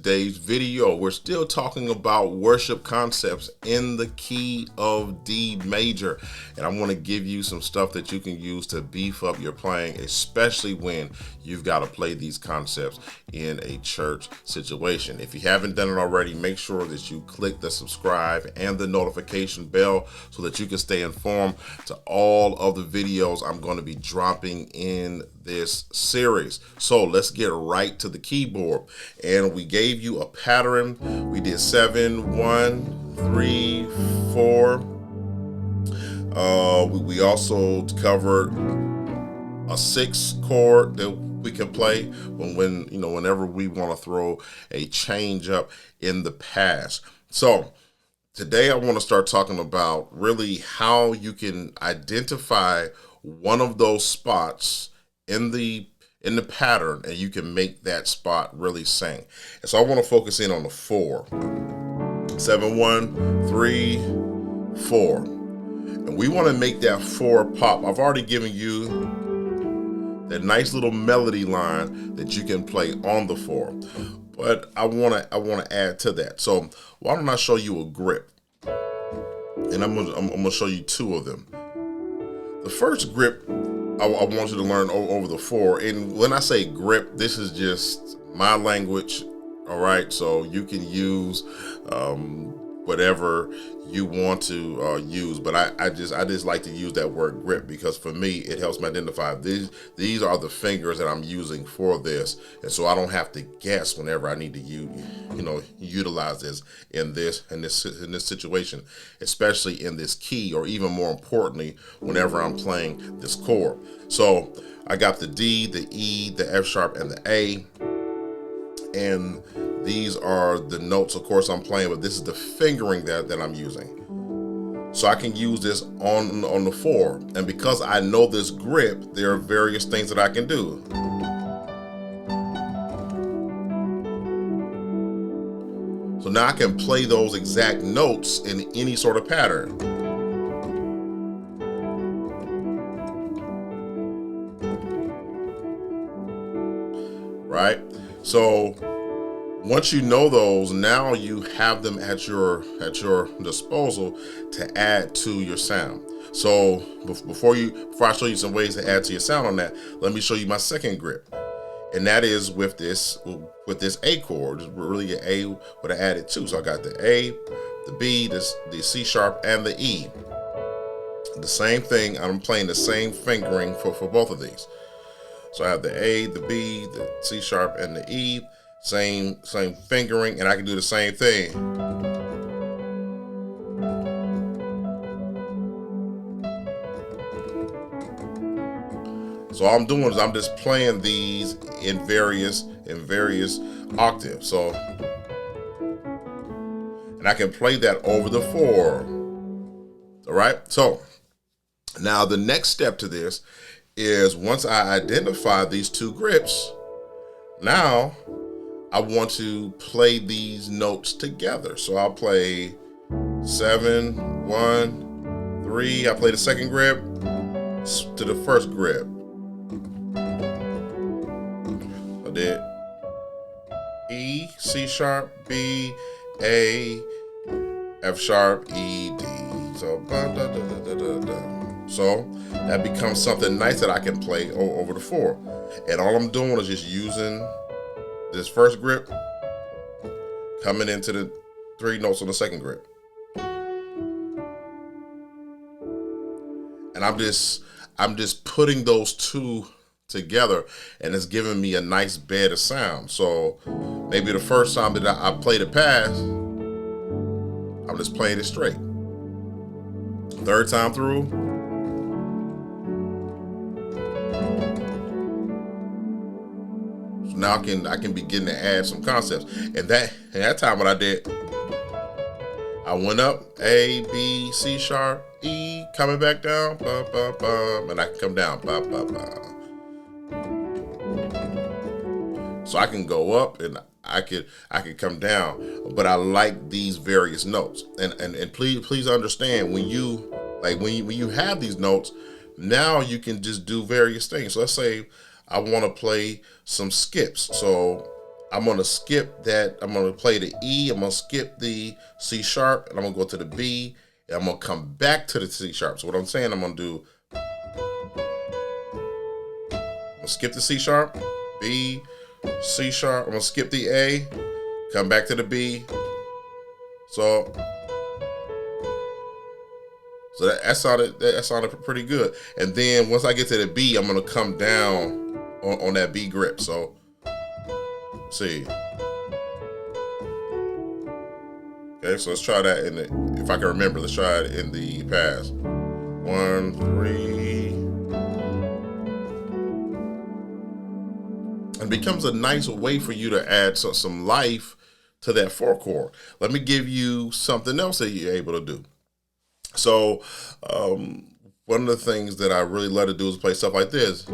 Today's video, we're still talking about worship concepts in the key of D major, and I want to give you some stuff that you can use to beef up your playing, especially when you've got to play these concepts in a church situation. If you haven't done it already, make sure that you click the subscribe and the notification bell so that you can stay informed to all of the videos I'm going to be dropping in this series. So let's get right to the keyboard, and we gave you a pattern. We did 7 1 3 4. We also covered a 6 chord that we can play whenever we want to throw a change up in the past. So today I want to start talking about really how you can identify one of those spots in the pattern, and you can make that spot really sing. And so I want to focus in on the 4. 7 1 3 4. And we want to make that 4 pop. I've already given you that nice little melody line that you can play on the 4. But I want to add to that. So why don't I show you a grip? And I'm gonna show you 2 of them. The first grip I want you to learn over the 4. And when I say grip, this is just my language, all right? So you can use whatever you want to use, but I just like to use that word grip because for me it helps me identify these are the fingers that I'm using for this, and so I don't have to guess whenever I need to utilize this in this situation, especially in this key, or even more importantly whenever I'm playing this chord. So I got the D, the E, the F sharp, and the A, and these are the notes, of course, I'm playing, but this is the fingering that I'm using. So I can use this on the 4. And because I know this grip, there are various things that I can do. So now I can play those exact notes in any sort of pattern. Right? So once you know those, now you have them at your disposal to add to your sound. So before I show you some ways to add to your sound on that, let me show you my second grip, and that is with this A chord. It's really an A with an added 2. So I got the A, the B, the C sharp, and the E. The same thing. I'm playing the same fingering for both of these. So I have the A, the B, the C sharp, and the E. Same fingering, and I can do the same thing. So all I'm doing is I'm just playing these in various octaves. So, and I can play that over the 4. All right. So now the next step to this is, once I identify these 2 grips, now I want to play these notes together. So I'll play 7 1 3. I play the second grip to the first grip. I did E, C sharp, B, A, F sharp, E, D. So so that becomes something nice that I can play over the 4. And all I'm doing is just using this first grip, coming into the 3 notes on the second grip. And I'm just putting those 2 together, and it's giving me a nice bed of sound. So maybe the first time that I played it past, I'm just playing it straight. Third time through, so now I can begin to add some concepts. And that time what I did, I went up A, B, C sharp, E, coming back down, ba, ba, ba, and I can come down, ba, ba, ba. So I can go up and I could come down, but I like these various notes. And please understand, when you have these notes, now you can just do various things. So let's say I want to play some skips. So I'm gonna skip that. I'm gonna play the E. I'm gonna skip the C sharp, and I'm gonna go to the B. And I'm gonna come back to the C sharp. So what I'm saying, I'm gonna skip the C sharp, B, C sharp. I'm gonna skip the A, come back to the B. So that sounded pretty good. And then once I get to the B, I'm gonna come down on that B grip. So see. Okay, so let's try that if I can remember, let's try it in the past. 1, 3. And it becomes a nice way for you to add some life to that 4 chord. Let me give you something else that you're able to do. So one of the things that I really love to do is play stuff like this.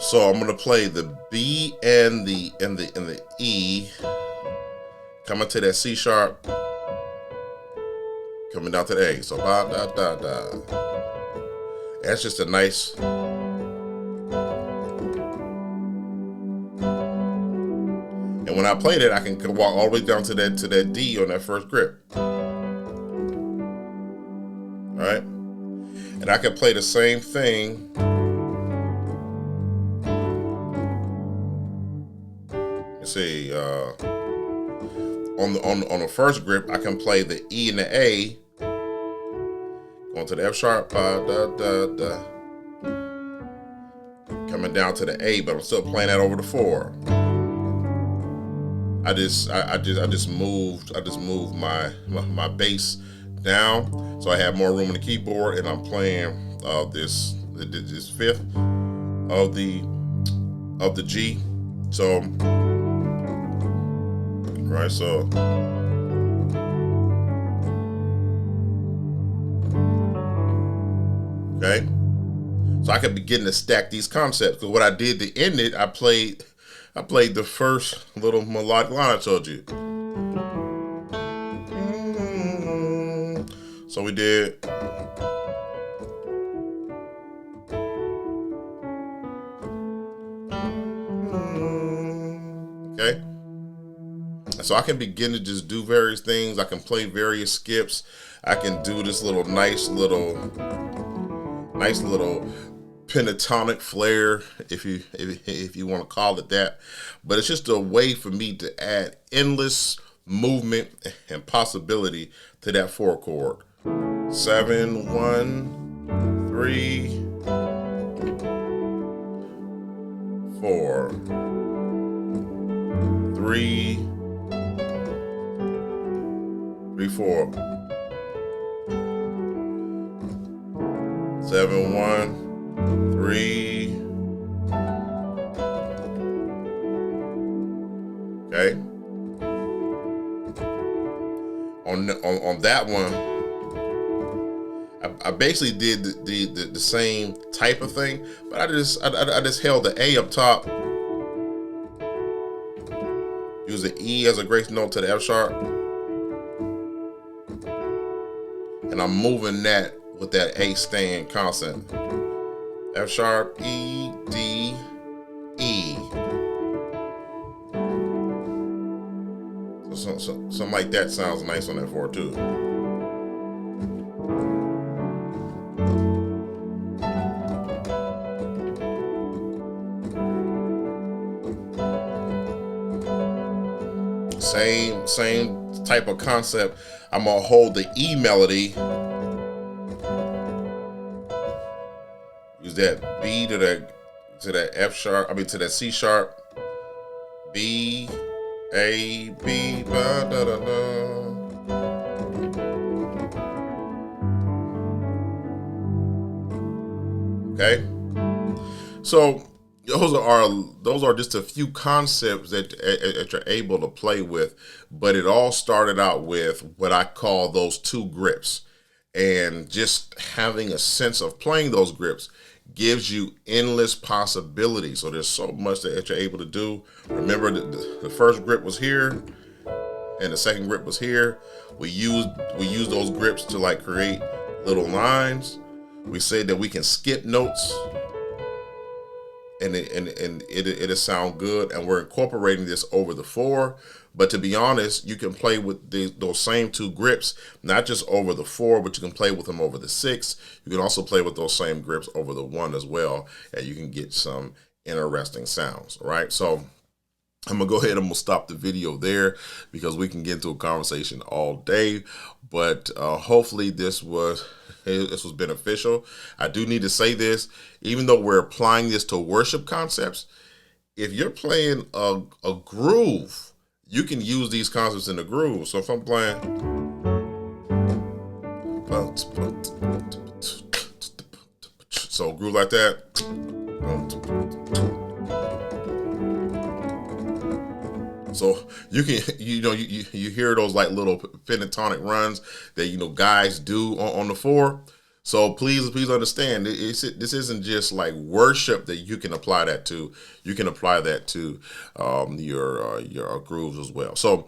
So I'm gonna play the B and the E, coming to that C sharp, coming down to the A. So ba da da da. That's just a nice. And when I play that, I can walk all the way down to that D on that first grip. All right, and I can play the same thing. See, on the first grip, I can play the E and the A, going to the F sharp, da da da, coming down to the A, but I'm still playing that over the 4. I just moved my bass down, so I have more room on the keyboard, and I'm playing this 5th of the G. So. Right, so okay, so I can begin to stack these concepts. Because what I did to end it, I played the first little melodic line I told you. So we did. Okay. So I can begin to just do various things. I can play various skips. I can do this nice little pentatonic flair, if you want to call it that. But it's just a way for me to add endless movement and possibility to that 4 chord. 7, 1, 3, 4, 3, 4, 7, 1, 3. Okay. On that one, I basically did the same type of thing, but I just held the A up top, use the E as a grace note to the F sharp, and I'm moving that with that A staying constant. F sharp, E, D, E. So something like that sounds nice on that 4 too. Same type of concept. I'm gonna hold the E melody, use that B to that F sharp, to that C sharp, B, A, B, da da da da. Okay, so those are just a few concepts that you're able to play with, but it all started out with what I call those 2 grips, and just having a sense of playing those grips gives you endless possibilities. So there's so much that you're able to do. Remember, the first grip was here, and the second grip was here. We used those grips to like create little lines. We said that we can skip notes, and it'll sound good. And we're incorporating this over the 4. But to be honest, you can play with those same 2 grips, not just over the 4, but you can play with them over the 6. You can also play with those same grips over the 1 as well, and you can get some interesting sounds, right? So I'm gonna go ahead and I'm gonna stop the video there because we can get into a conversation all day. But hopefully this was beneficial. I do need to say this, even though we're applying this to worship concepts, if you're playing a groove, you can use these concepts in the groove. So if I'm playing, so groove like that. So you can, you hear those like little pentatonic runs that, guys do on the 4. So please understand, this isn't just like worship that you can apply that to. You can apply that to your grooves as well. So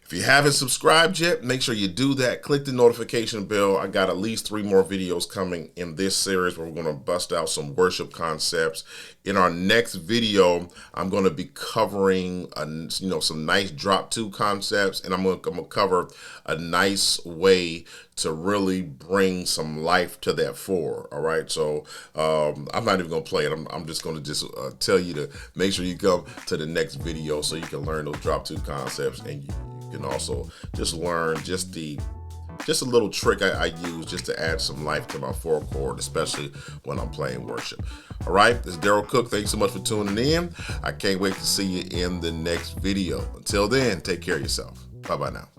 if you haven't subscribed yet, make sure you do that. Click the notification bell. I got at least 3 more videos coming in this series where we're going to bust out some worship concepts. In our next video, I'm going to be covering some nice drop 2 concepts, and I'm going to cover a nice way to really bring some life to that 4. All right, so I'm not even going to play it. I'm just going to tell you to make sure you come to the next video so you can learn those drop 2 concepts, and you can also just learn just a little trick I use just to add some life to my 4 chord, especially when I'm playing worship. All right, this is Daryl Cook. Thanks so much for tuning in. I can't wait to see you in the next video. Until then, take care of yourself. Bye-bye now.